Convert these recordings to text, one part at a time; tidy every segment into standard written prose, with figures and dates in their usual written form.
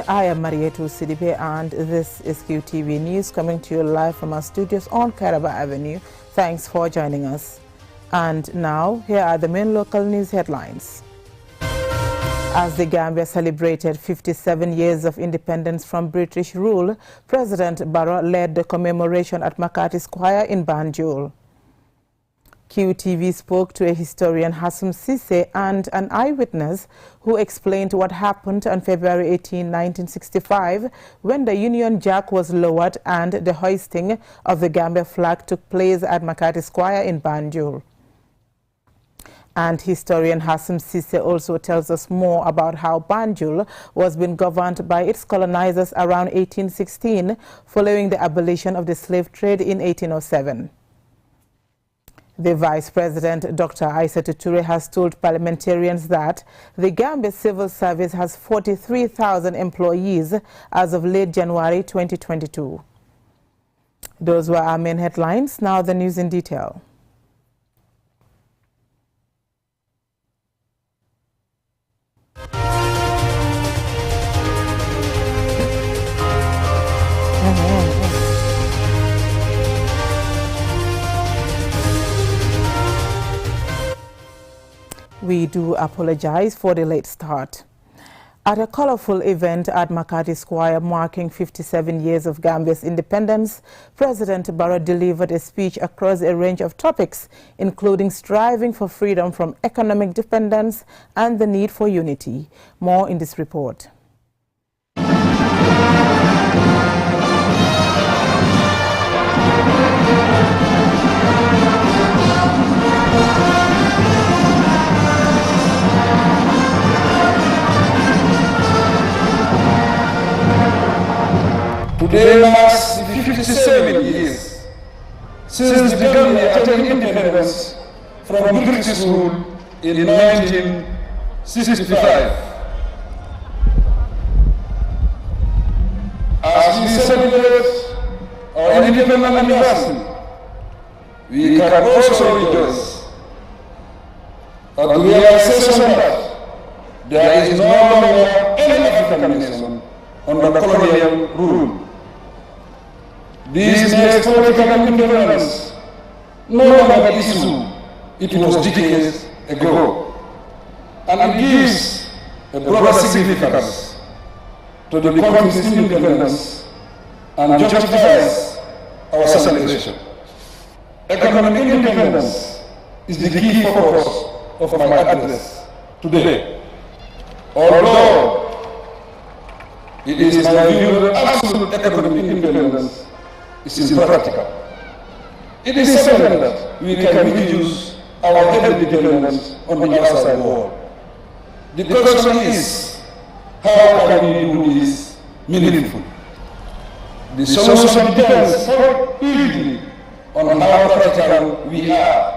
I am Marietu Sidibe and this is QTV News coming to you live from our studios on Kairaba Avenue. Thanks for joining us. And now, here are the main local news headlines. As the Gambia celebrated 57 years of independence from British rule, President Barrow led the commemoration at Makati Square in Banjul. QTV spoke to a historian, Hassum Cisse, and an eyewitness who explained what happened on February 18, 1965, when the Union Jack was lowered and the hoisting of the Gambia flag took place at Makati Square in Banjul. And historian Hassum Cisse also tells us more about how Banjul was being governed by its colonizers around 1816, following the abolition of the slave trade in 1807. The Vice President, Dr. Aissatou Touré, has told parliamentarians that the Gambia Civil Service has 43,000 employees as of late January 2022. Those were our main headlines. Now the news in detail. We do apologize for the late start. At a colorful event at Makati Square marking 57 years of Gambia's independence, President Barrow delivered a speech across a range of topics, including striving for freedom from economic dependence and the need for unity. More in this report. Today marks 57 years since the Gambia attained independence from British rule in 1965. As we celebrate our independent anniversary, we can also rejoice at the realization that there is no longer any African nation under colonial rule. This makes political independence no longer an issue it was decades ago, and it gives a broader significance to the country's independence and justifies our celebration. Economic independence is the key focus of my address today. Although it is my view that absolute economic independence is impractical, it is evident that we can reduce our heavy dependence on the outside world. The question is, how can we do this meaningfully? The solution depends so hugely on how practical we are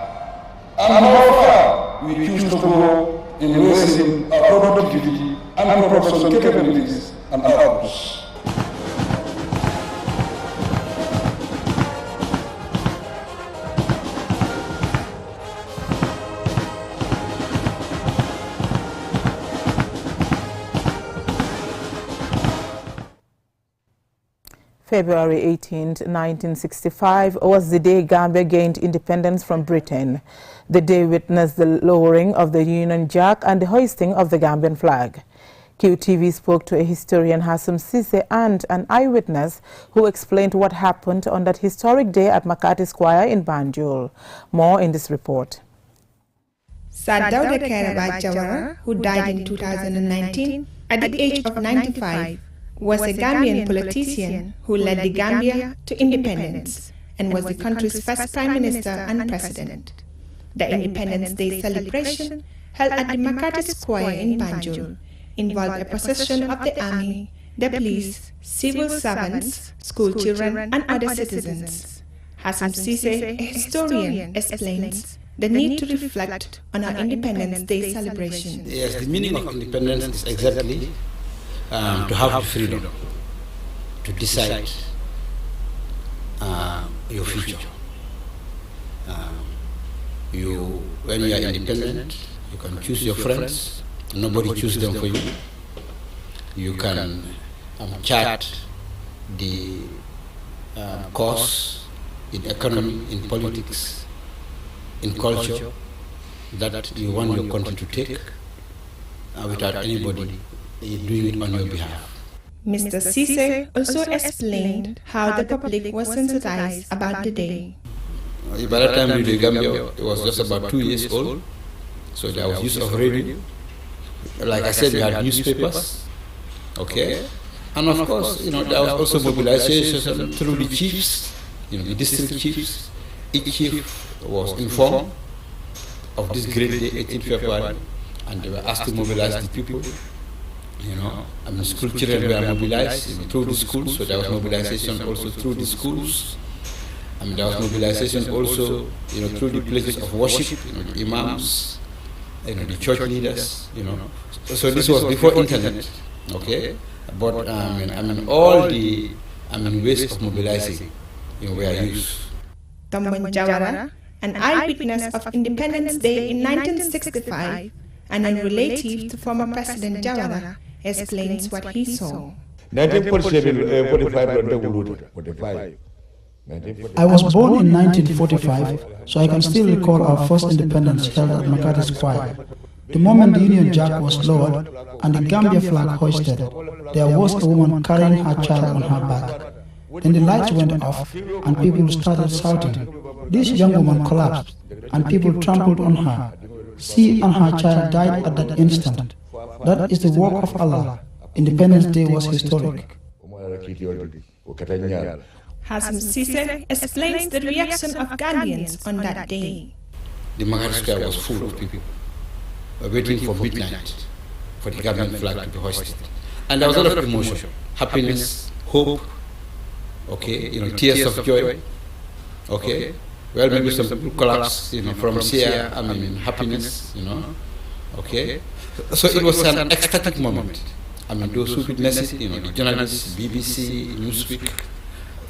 and how far we choose to go in raising our productivity and production capabilities and outputs. February 18, 1965 was the day Gambia gained independence from Britain. The day witnessed the lowering of the Union Jack and the hoisting of the Gambian flag. QTV spoke to a historian, Hassum Cisse, and an eyewitness who explained what happened on that historic day at Makati Square in Banjul. More in this report. Sir Dawda Kairaba Jawara, who died in 2019 at the age of 95, was a Gambian politician who led the Gambia to independence and was the country's first Prime Minister and President. The Independence Day celebration, held at the Makati Square in Banjul, involved a procession of the army, the police, civil servants, school children, and other citizens. Hassum Cisse, a historian, explains the need to reflect on our Independence Day celebration. Yes, the meaning of independence is exactly to have the freedom to decide your future. When you are independent, you can choose your friends. Nobody chooses them for you. You can chart the course in economy, in politics, in culture that you want your country to take without anybody doing it on your behalf. Mr. Cisse also explained how the public was sensitized about the day. By that time, the Gambia was just about 2 years old, so there was use of radio. Like I said, we had newspapers, okay, and of course, there was also mobilization through the chiefs, the district chiefs. Each chief was informed of this great day, 18th February, and they were asked to mobilize the people. School children were mobilized through the schools, so there was mobilization also through the schools. There was mobilization also, through the places of worship, the imams, the church leaders, So this was before internet, okay? But all the ways of mobilizing, were used. Tombong Jawara, an eyewitness of Independence Day in 1965, and a relative to former President Jawara, explains what he saw. 1945. I was born in 1945, so I can still recall our first independence held at Makati Square. The moment the Union Jack was lowered and the Gambia flag hoisted, there was a woman carrying her child on her back. Then the lights went off and people started shouting. This young woman collapsed and people trampled on her. She and her child died at that instant. That is the work of Allah. Independence Day was historic. Hassim Cisse explains the reaction of Gambians on that day. The Makati Square was full of people waiting for midnight for the Gambian flag to be hoisted. And there was a lot of emotion, happiness, hope, okay, tears of joy, okay. Well, maybe some people collapse, from sheer, happiness, okay. So it was an ecstatic moment. Those who witnessed it, the journalists, BBC, Newsweek,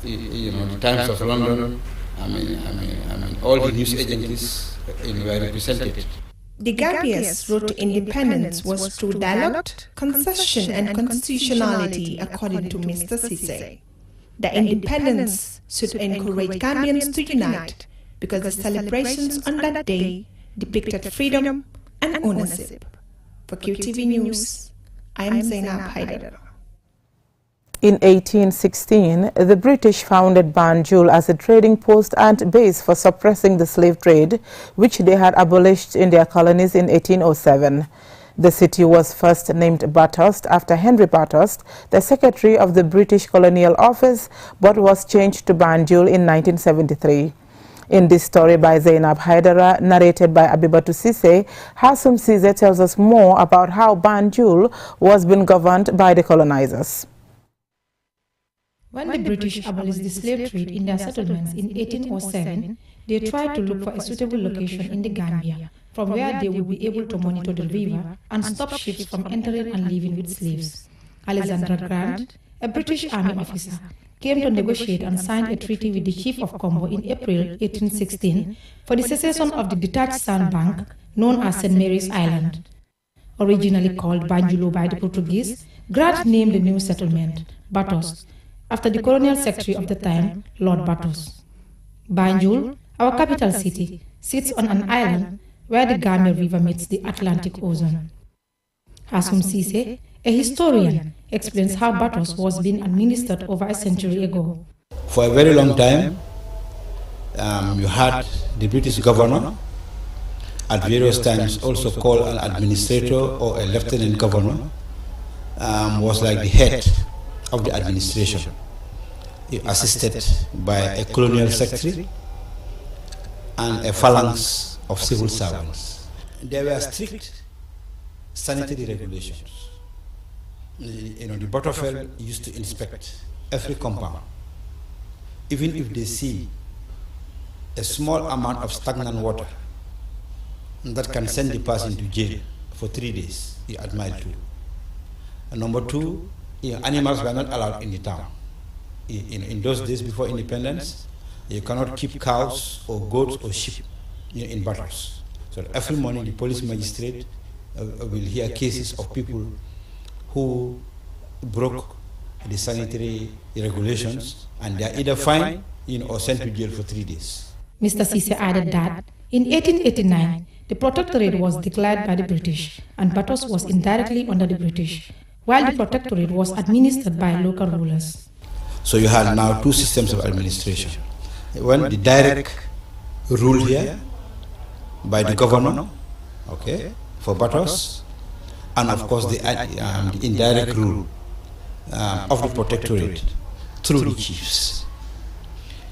the Times of London, all the news agencies were represented. The Gambia's road to independence was through dialogue, concession and constitutionality, according to Mr. Cisse. The independence should encourage Gambians to unite because the celebrations on that day depicted freedom and ownership. For QTV News, I am Zainab Haidar. In 1816, the British founded Banjul as a trading post and base for suppressing the slave trade, which they had abolished in their colonies in 1807. The city was first named Bathurst after Henry Bathurst, the secretary of the British Colonial Office, but was changed to Banjul in 1973. In this story by Zainab Haidara, narrated by Abibatu Cisse, Hassim Cisse tells us more about how Banjul was being governed by the colonizers. When the British abolished the slave trade in their settlements in 1807, they tried to look for a suitable location in the Gambia from where they would be able to monitor the river and stop ships from entering and leaving with slaves. Alexander Grant, a British Army officer, came to negotiate and signed a treaty with the Chief of Combo in April 1816 for the cessation of the detached sandbank known as St. Mary's Island. Originally called Banjulu by the Portuguese, Grant named the new settlement Bathurst, after the colonial secretary of the time, Lord Bathurst. Banjul, our capital city, sits on an island where the Gambia River meets the Atlantic Ocean. Hassim Cisse, a historian, explains how Bathurst was being administered over a century ago. For a very long time, you had the British governor, at various times also called an administrator or a lieutenant governor, was like the head of the administration, assisted by a colonial secretary and a phalanx of civil servants. There were strict sanitary regulations. The Butterfield used to inspect every compound. Even if they see a small amount of stagnant water that can send the person to jail for 3 days, you admire too. And number two, animals were not allowed in the town. In those days before independence, you cannot keep cows or goats or sheep in battles. So every morning the police magistrate will hear cases of people who broke the sanitary regulations, and they are either fined or sent to jail for 3 days. Mr. Cisse added that in 1889, the protectorate was declared by the British, and Batos was indirectly under the British, while the protectorate was administered by local rulers. So you have now two systems of administration. One, the direct rule here by the governor, okay, for Batos, and of course the indirect rule of the protectorate through the chiefs.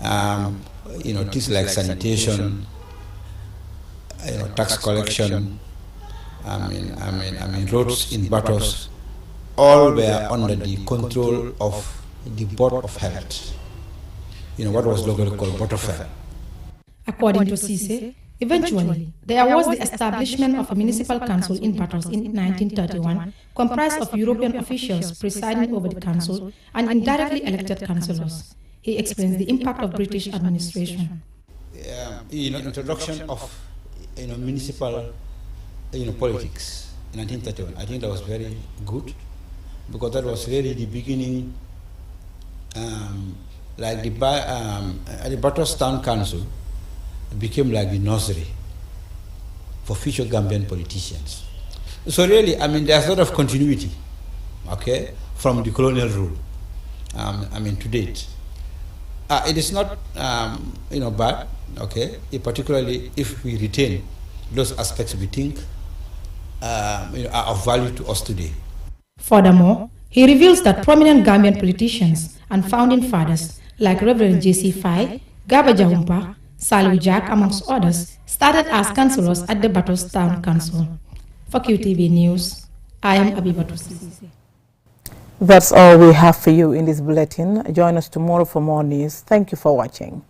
Things like sanitation, tax collection, roads in Batos, all were under the control of the Board of Health. What was locally called Board of Health. According to Cisse, eventually, there was the establishment of a municipal council in Batos in 1931, comprised of European officials presiding over the council and indirectly elected councillors. He explains the impact of British administration. Introduction of municipal politics in 1931. I think that was very good, because that was really the beginning. Like the Batos Town Council became like the nursery for future Gambian politicians. So really, there's a lot of continuity, okay, from the colonial rule, to date. It is not, bad, okay, particularly if we retain those aspects we think are of value to us today. Furthermore, he reveals that prominent Gambian politicians and founding fathers like Reverend J.C. Faye, Gaba Jahumpa, Saliu Jack, amongst others, started as councillors at the Batos Town Council. For QTV News, I am Abibatu Cisse. That's all we have for you in this bulletin. Join us tomorrow for more news. Thank you for watching.